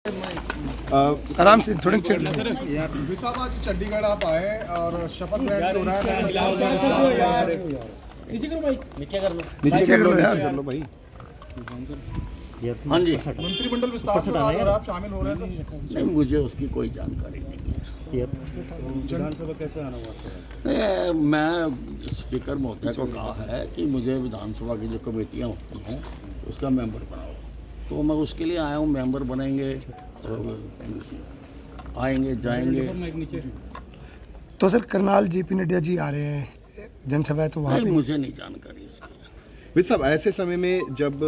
आराम से थोड़ी चेक विसाब आज चंडीगढ़ आप आए और शपथ ग्रहण हो रहा है। नीचे कर लो यार। भाई हाँ जी। मंत्रिमंडल विस्तार से और आप शामिल हो रहे हैं सर। नहीं, मुझे उसकी कोई जानकारी नहीं है। विधानसभा कैसे आना हुआ सर? मैं स्पीकर महोदय को कहा है कि मुझे विधानसभा की जो कमेटियाँ होती हैं उसका मेंबर बनाओ, तो मैं उसके लिए आया हूँ। मेंबर बनेंगे तो आएंगे जाएंगे। तो सर करनाल जेपी नड्डा जी आ रहे हैं, जनसभा है तो वहाँ नहीं, मुझे नहीं जानकारी उसकी। विसाब ऐसे समय में जब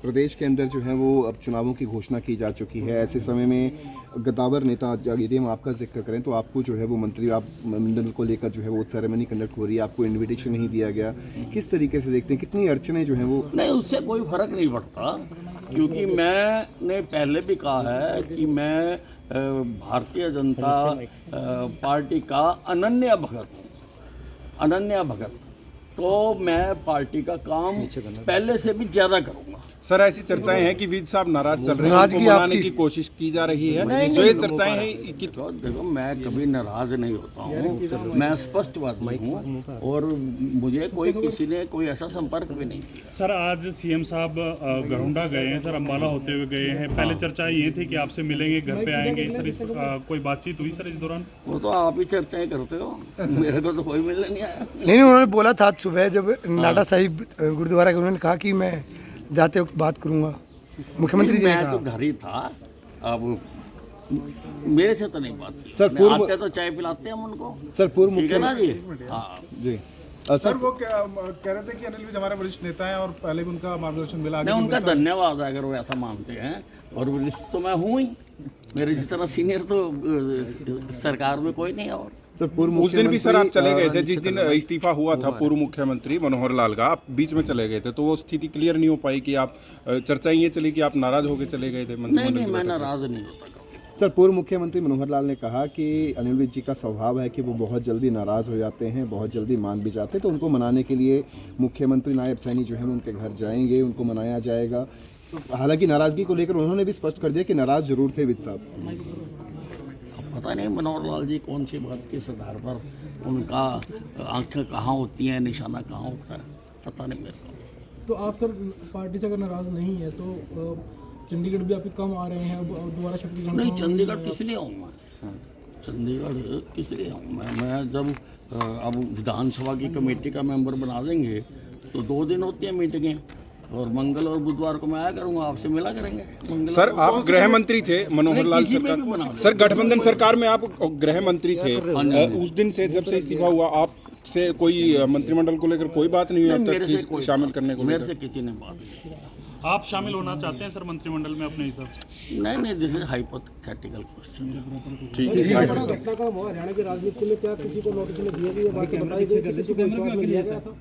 प्रदेश के अंदर जो है वो अब चुनावों की घोषणा की जा चुकी है, ऐसे समय में गद्दावर नेता यदि हम आपका जिक्र करें तो आपको जो है वो मंत्री आप मंडल को लेकर जो है वो सेरेमनी कंडक्ट हो रही है, आपको इनविटेशन नहीं दिया गया, किस तरीके से देखते हैं, कितनी अड़चने जो हैं वो? नहीं, उससे कोई फर्क नहीं पड़ता, क्योंकि मैंने पहले भी कहा है कि मैं भारतीय जनता पार्टी का अनन्य भगत हूँ। अनन्य भगत, तो मैं पार्टी का काम पहले से भी ज्यादा करूंगा। सर, ऐसी चर्चाएं हैं कि विज साहब नाराज चल रहे हैं, नाराजगी उनको मनाने आपकी? की कोशिश की जा रही है। नहीं, जो ये नहीं, चर्चाएं हैं कि तो देखो, मैं कभी नाराज नहीं होता हूँ, मैं स्पष्टवादी हूँ और मुझे कोई किसी ने कोई ऐसा संपर्क भी नहीं किया। सर, आज सीएम साहब गरुंडा गए हैं सर, अम्बाला होते हुए गए हैं। पहले चर्चा ये थी कि आपसे मिलेंगे, घर पे आएंगे सर। इस कोई बातचीत हुई सर इस दौरान? वो तो आप ही चर्चाएं करते हो, मेरे को तो कोई मिलने नहीं आया। नहीं, उन्होंने बोला था आज सुबह जब नाडा साहिब गुरुद्वारा के, उन्होंने कहा कि मैं जाते वक्त बात करूंगा। मुख्यमंत्री जी ने मैं कहा। तो घर ही था, अब मेरे से तो नहीं बात की। सर, मैं आते तो चाय पिलाते हैं हम उनको। सर पूर्व ठीक है ना जी? मुख्यमंत्री हाँ जी सर वो कह रहे थे कि अनिल विज हमारे वरिष्ठ नेता हैं और पहले भी उनका मार्गदर्शन मिला। नहीं, उनका धन्यवाद है अगर वो ऐसा मानते हैं, और वरिष्ठ तो मैं हूँ ही, मेरे जितना सीनियर तो सरकार में कोई नहीं है। और सर पूर्व उस दिन भी सर आप चले गए थे, मुख्यमंत्री, जिस दिन इस्तीफा हुआ था पूर्व मुख्यमंत्री मनोहर लाल का, आप बीच में चले गए थे, तो वो स्थिति क्लियर नहीं हो पाई कि आप चर्चा ये चली कि आप नाराज होकर चले गए थे नहीं, मंत्रिमंडल की मैं बैठक से। नाराज नहीं होता कभी। सर पूर्व मुख्यमंत्री मनोहर लाल ने कहा कि अनिल विज जी का स्वभाव है कि वो बहुत जल्दी नाराज हो जाते हैं, बहुत जल्दी मान भी जाते हैं, तो उनको मनाने के लिए मुख्यमंत्री नायब सैनी जो है वो उनके घर जाएंगे, उनको मनाया जाएगा। हालांकि नाराजगी को लेकर उन्होंने भी स्पष्ट कर दिया कि नाराज जरूर थे विज साहब। पता नहीं मनोहर लाल जी कौन सी बात किस आधार पर, उनका आंखें कहाँ होती हैं, निशाना कहाँ होता है, पता नहीं मेरे को। तो आप सर पार्टी से अगर नाराज नहीं है तो चंडीगढ़ भी आपके कम आ रहे हैं, अब दोबारा शपथ ग्रहण नहीं, समारोह चंडीगढ़ में किस लिए आऊँ मैं? चंडीगढ़ किस लिए आऊँ मैं जब अब विधानसभा की कमेटी का मेंबर बना देंगे तो 2 दिन होती हैं मीटिंगें, और मंगल और बुधवार को मैं आया करूँगा, आपसे मिला करेंगे। सर, आप गृह मंत्री थे मनोहर लाल किसी में भी बना सरकार, दो। सर गठबंधन सरकार में आप गृह मंत्री थे। उस दिन से जब से इस्तीफा हुआ आप से कोई मंत्रिमंडल को लेकर कोई बात नहीं हुई अब मेरे से तक कोई शामिल करने को मेरे लेकर? से किसी ने बात नहीं की। आप शामिल होना चाहते हैं सर मंत्रिमंडल में अपने हिसाब से? नहीं, दिस इज हाइपोथेटिकल क्वेश्चन। ठीक है। घटना का हुआ हरियाणा की राजनीति में, क्या किसी को नोटिस में दिया गया, बाकी बताई गई कि किसी को विश्वास में लिया गया था?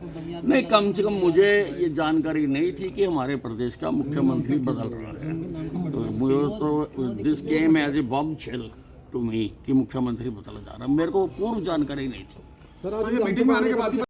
नहीं, कम से कम मुझे ये जानकारी नहीं थी कि हमारे प्रदेश का मुख्यमंत्री बदल रहा है। तो मुझे तो this came as a bombshell to me कि मुख्यमंत्री बदला जा रहा है, मेरे को पूर्व जानकारी नहीं थी। तो ये मीटिंग में आने के बाद ही